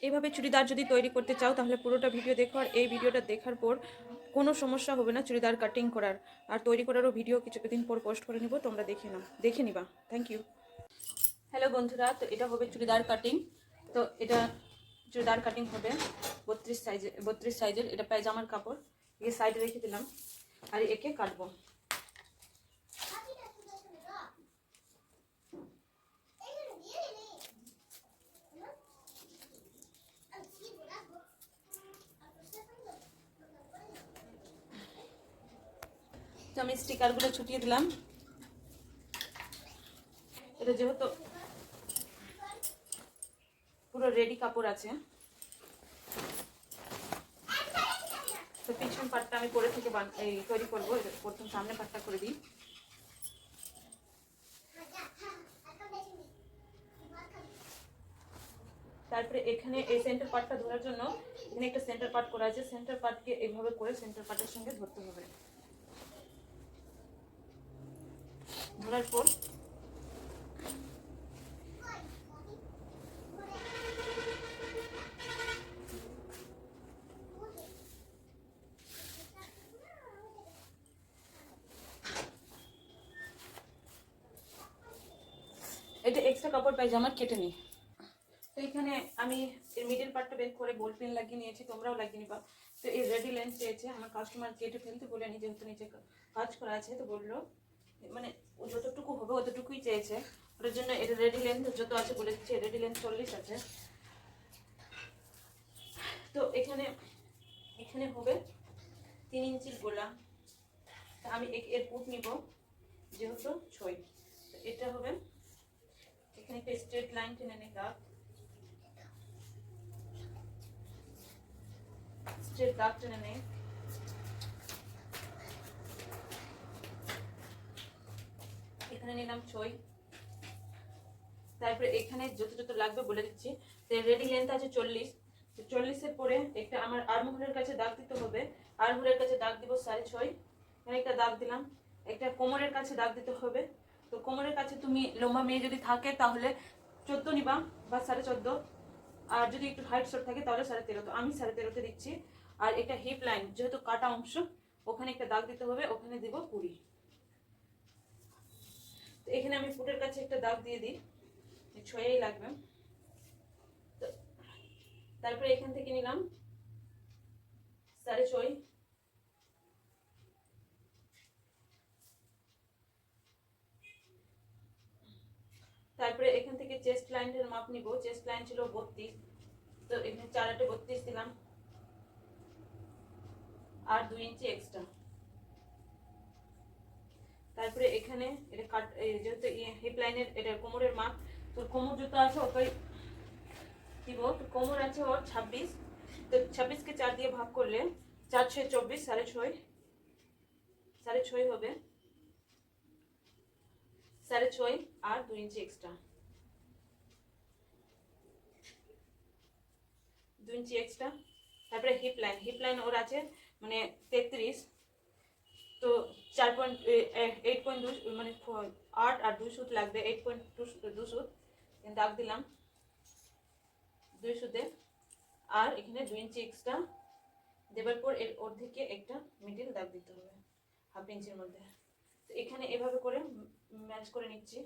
এইভাবে চুড়িদার যদি তৈরি করতে চাও তাহলে পুরোটা ভিডিও দেখো, আর এই ভিডিওটা দেখার পর কোনো সমস্যা হবে না চুড়িদার কাটিং করার। আর তৈরি করারও ভিডিও কিছুদিন পর পোস্ট করে নিব, তোমরা দেখে নিবা। Thank you. হ্যালো বন্ধুরা, তো এটা হবে চুড়িদার কাটিং। তো এটা চুড়িদার কাটিং হবে 32 সাইজের। এটা পায়জামার কাপড়, একে সাইডে রেখে দিলাম আর একে কাটবো। তো আমি স্টিকারগুলো ছুটিয়ে দিলাম। এটা যেহেতু পুরো রেডি কাপড় আছে, তো পিছন পাটটা আমি পরে থেকে তৈরি করবো। প্রথম সামনে পাটটা করে দিই। তারপরে এখানে এই সেন্টার পার্টটা ধরার জন্য এখানে একটা সেন্টার পার্ট করা আছে। সেন্টার পার্টকে এইভাবে করে সেন্টার পার্টের সঙ্গে ধরতে হবে। ধরার পর এটা এক্সট্রা কাপড় পায়জামার কেটে নিই। তো এখানে আমি এর মিডল পার্টটা বের করে বল পেন লাগিয়ে নিয়েছি, তোমরাও লাগিয়ে নিবা। তো এই রেডি লেন্থ চেয়েছে আমার কাস্টমার, কেটে ফেলতে বলেনি, যেহেতু নিচে কাজ করা আছে। তো বললো মানে যতটুকু হবে অতটুকুই চেয়েছে, ওটার জন্য এটা রেডি লেন্থ যত আছে বলে দিচ্ছি। রেডি লেন্থ 40 আছে। তো এখানে এখানে হবে 3 ইঞ্চির গোলা। আমি এর পুট নিব, যেহেতু 6। তো এটা হবে, এখানে একটা স্ট্রেট লাইন টেনে নিই, স্ট্রেট দাগ টেনে নেই। এখানে নিলাম 6। তারপরে এখানে যত যত লাগবে বলে দিচ্ছি। রেডি লেন্থ আছে 40। তো 40-এর পরে একটা আমার আর্মহোলের কাছে দাগ দিতে হবে। আর্মহোলের কাছে দাগ দিব 6.5। এখানে একটা দাগ দিলাম। একটা কোমরের কাছে দাগ দিতে হবে। তো কোমরের কাছে তুমি লম্বা মেয়ে যদি থাকে তাহলে 14 নিবা বা 14.5। আর যদি একটু হাইট শর্ট থাকে তাহলে 13.5। তো আমি 13.5-তে দিচ্ছি। আর একটা হিপ লাইন যেহেতু কাটা অংশ, ওখানে একটা দাগ দিতে হবে, ওখানে দিব 20। তো এখানে আমি ফুটের কাছে একটা দাগ দিয়ে দিই, 6ই লাগবে। তো তারপরে এখান থেকে নিলাম 6.5। তারপরে এখান থেকে চেস্ট লাইনের মাপ নিব। চেস্ট লাইন ছিল 32, তো এখানে 4 32 দিলাম আর 2 ইঞ্চি এক্সট্রা। তারপরে এখানে এটা কাট, যেহেতু হিপ লাইনের এটা কোমরের মাপ, তো কোমর যত আছে ওটাই দিব। তো কোমর আছে ওর 26। তো 26-কে 4 দিয়ে ভাগ করলে 4 6 24, 6.5 6.5 হবে। 6.5 আর 2 ইঞ্চি এক্সট্রা, 2 ইঞ্চি এক্সট্রা। তারপরে হিপ লাইন ওর আছে মানে 33। তো 8.2 মানে 8 আর 2 সুত লাগবে, 8.2 সুত দাগ দিলাম 2 সুতে। আর এখানে 2 ইঞ্চি এক্সট্রা দেবার পর এর অর্ধেকে একটা মিডিল দাগ দিতে হবে 1/2 ইঞ্চির মধ্যে। তো এখানে এভাবে করে ম্যাচ করে নিচ্ছি।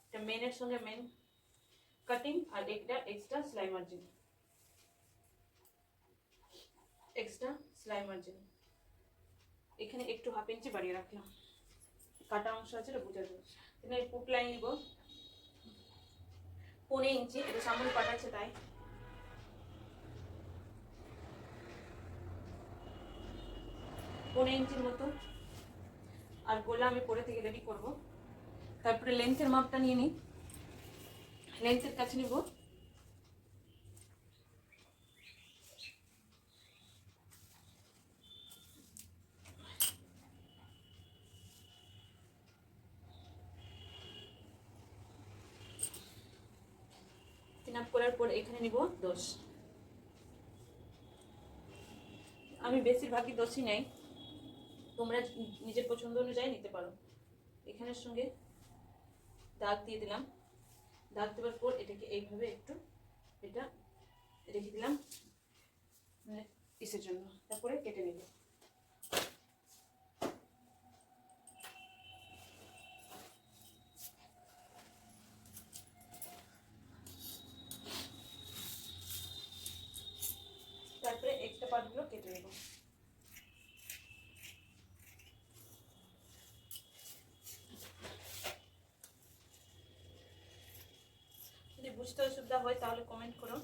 এটা মেনের সঙ্গে মেন কাটিং, আর একটা এক্সট্রা সেলাই মার্জিন এখানে একটু 1/2 ইঞ্চি বাড়িয়ে রাখলাম। কাটা অংশ আছে এটা বোঝা যাবে। এখানে পুট লাইন নিব 1.5 ইঞ্চি, এটা সামনে পাঠাচ্ছে তাই 1.5 ইঞ্চির মতো। আর গোলা আমি পরে থেকে রেডি করব। তারপরে লেন্থের মাপটা নিয়ে নিই। লেন্থের কাছে নিব 3 করার পর এখানে নিব 10। আমি বেশিরভাগই 10ই নেই, তোমরা নিজের পছন্দ অনুযায়ী নিতে পারো। এখানের সঙ্গে দাগ দিয়ে দিলাম। দাগ দেওয়ার পর এটাকে এইভাবে একটু এটা রেখে দিলাম মানে পিসের জন্য, তারপরে কেটে নেব। তারপরে একটা পার্টগুলো কেটে নেব। যদি বুঝতে অসুবিধা হয় তাহলে কমেন্ট করো।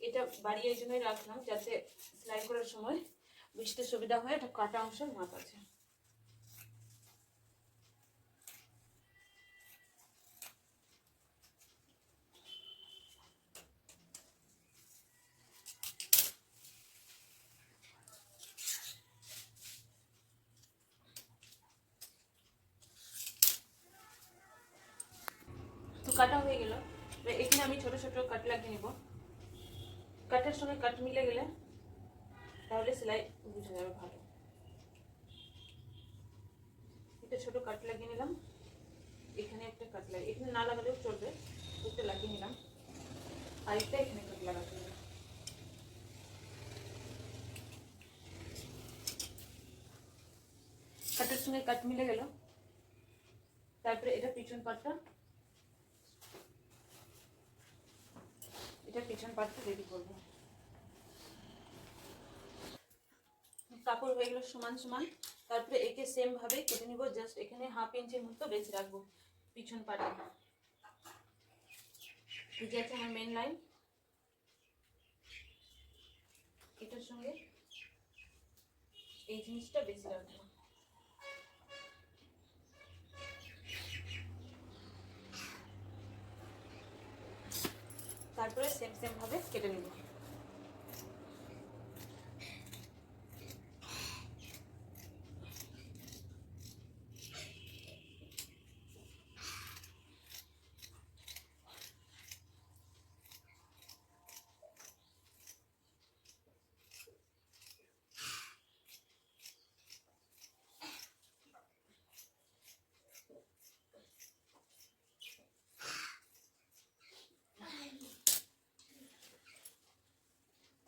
এটা বাড়িয়ে এই জন্যই রাখলাম যাতে সেলাই করার সময় বুঝতে সুবিধা হয়। এটা কাটা অংশের মাপ আছে। তো কাটা হয়ে গেল। এখানে আমি ছোট ছোট কাট লাগিয়ে নিব। কাটের সঙ্গে কাট মিলে গেলে তাহলে সেলাই বুঝে যাবে ভালো। এটা ছোট কাট লাগিয়ে নিলাম। এখানে একটা কাট লাগিয়ে, এখানে না লাগালেও চলবে, একটা লাগিয়ে নিলাম। আরেকটা এখানে কাট লাগাতে হবে। কাটের সঙ্গে কাট মিলে গেল। তারপরে এটা পিছন পাটটা, এটা পিছন পাটটা রেডি করবো। কাপড় হয়ে গেল সমান সমান। তারপরে একে সেম ভাবে কেটে নিব। জাস্ট এখানে 1/2 ইঞ্চির মতো বেশি রাখবো পিছন পাটে। এই যে আছে আমার মেন লাইন, এটার সঙ্গে এই জিনিসটা বেশি রাখবো। তারপরে সেম সেম ভাবে কেটে নিব।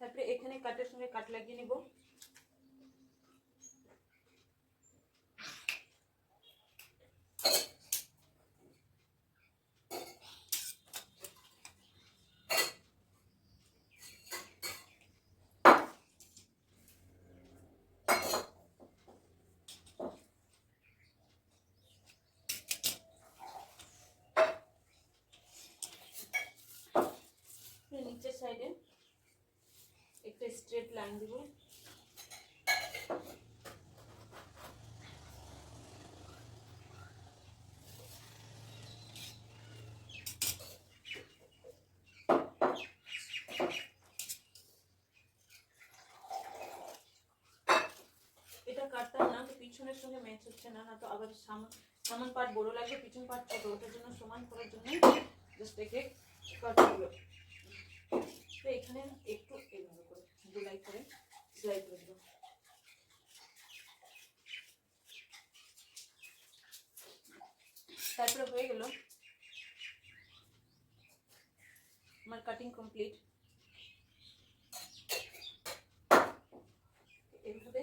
তারপরে এখানে কাটের সঙ্গে কাট লাগিয়ে নিব। নিচের সাইডে একটা স্ট্রেট লাইন দিব। এটা কাটতাম না তো পিছনের সঙ্গে ম্যাচ হচ্ছে না, না তো আবার সামন পার্ট বড় লাগবে, পিছন পার্ট ছোট, ওটার জন্য সমান করার জন্য জাস্ট একে কাট করব। তো এখানে একটু এইভাবে করে দুলাই করে সেলাই করে দেব। তারপরে হয়ে গেল আমার কাটিং কমপ্লিট। এইভাবে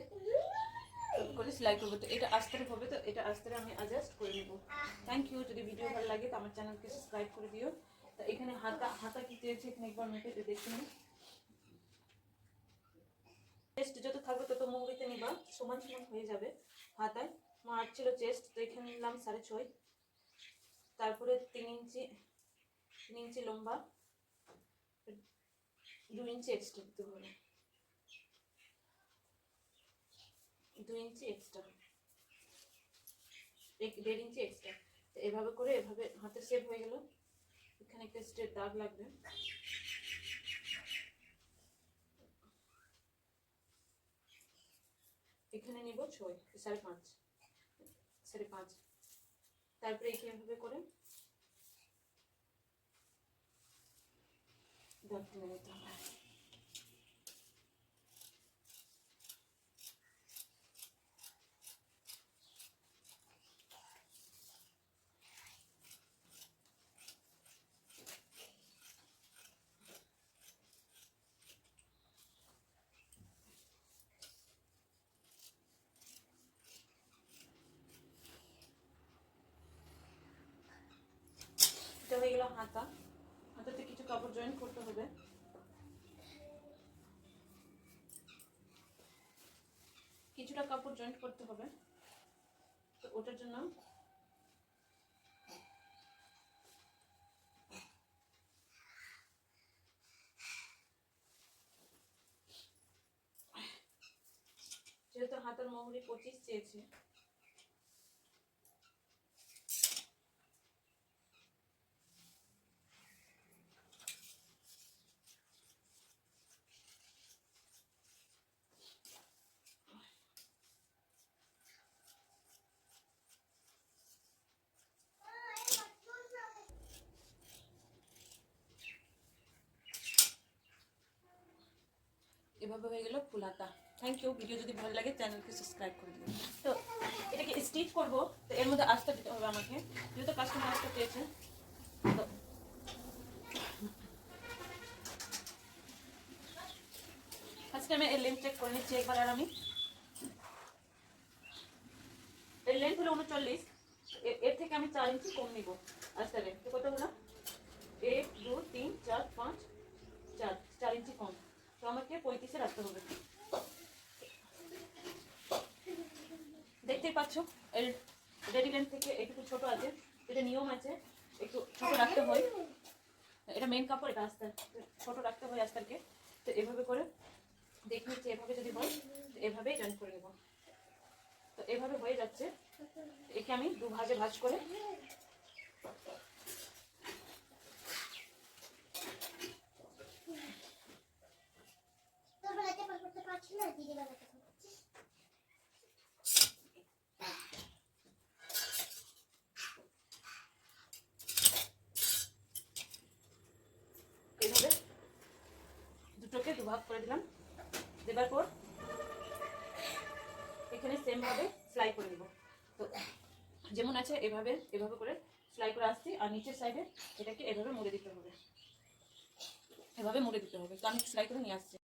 করে সেলাই করবো। তো এটা আস্তে হবে, তো এটা আস্তে আমি অ্যাডজাস্ট করে নেব। Thank you. যদি ভিডিও ভালো লাগে তো আমার চ্যানেলকে সাবস্ক্রাইব করে দিও। তো এখানে হাতা কি চেয়েছে এখানে একবার মেপে দেখে নিই। চেস্ট যত থাকবে তত মুহুরিতে নিবা, সমান সমান হয়ে যাবে হাতায়। আমার ছিল চেস্ট, তো এখানে নিলাম 6.5। তারপরে 3 ইঞ্চি লম্বা, 2 ইঞ্চি এক্সট্রা দিতে হবে, 2 ইঞ্চি এক্সট্রা, 1.5 ইঞ্চি এক্সট্রা। তো এভাবে করে এভাবে হাতের শেপ হয়ে গেল। এখানে একটা স্ট্রেট দাগ লাগবে। এখানে নিব 6.5, 5.5। তারপরে এভাবে করে দাগ দিয়ে নিতে হবে। এটা হয়ে গেল হাতা। হাতাতে কিছু কাপড় জয়েন করতে হবে। কিছুটা কাপড় জয়েন্ট করতে হবে, তো ওটার জন্য যেহেতু হাতের মহুরি 25 চেয়েছে, এভাবে হয়ে গেল ফুল হাতা। Thank you. ভিডিও যদি ভালো লাগে চ্যানেলকে সাবস্ক্রাইব করে দিন। তো এটাকে স্টিচ করব, তো এর মধ্যে আস্থা দিতে হবে আমাকে, যেহেতু কাস্টমার আস্থা পেয়েছে। তো ফার্স্টে আমি এর লেন্থ চেক করে নিচ্ছি একবার। আর আমি এর লেন্থ হলো 39, এর থেকে আমি 4 ইঞ্চি কম নিব আস্তারে। তো কত হলো? 1 2 3 4 5 4 ইঞ্চি কম। তো আমাকে 35 এ রাখতে হবে। দেখতেই পাচ্ছ এর রেডি লেন্থ থেকে একটু ছোট আছে, এটা নিয়ম আছে একটু ছোট রাখতে হয়। এটা মেন কাপড়, এটা আস্তার ছোট রাখতে হয় আস্তারকে। তো এভাবে করে দেখে নিচ্ছি, এভাবে যদি হয় এভাবেই জয়েন করে নেব। তো এভাবে হয়ে যাচ্ছে। একে আমি দু ভাজে ভাজ করে এইভাবে দুটোকে দুভাগ করে দিলাম। দেবার পর এখানে সেম ভাবে সেলাই করে নিব। তো যেমন আছে এভাবে এভাবে করে সেলাই করে আসছি, আর নিচের সাইডে এটাকে এভাবে মুড়ে দিতে হবে, এভাবে মুড়ে দিতে হবে। তো আমি সেলাই করে নিয়ে আসছি।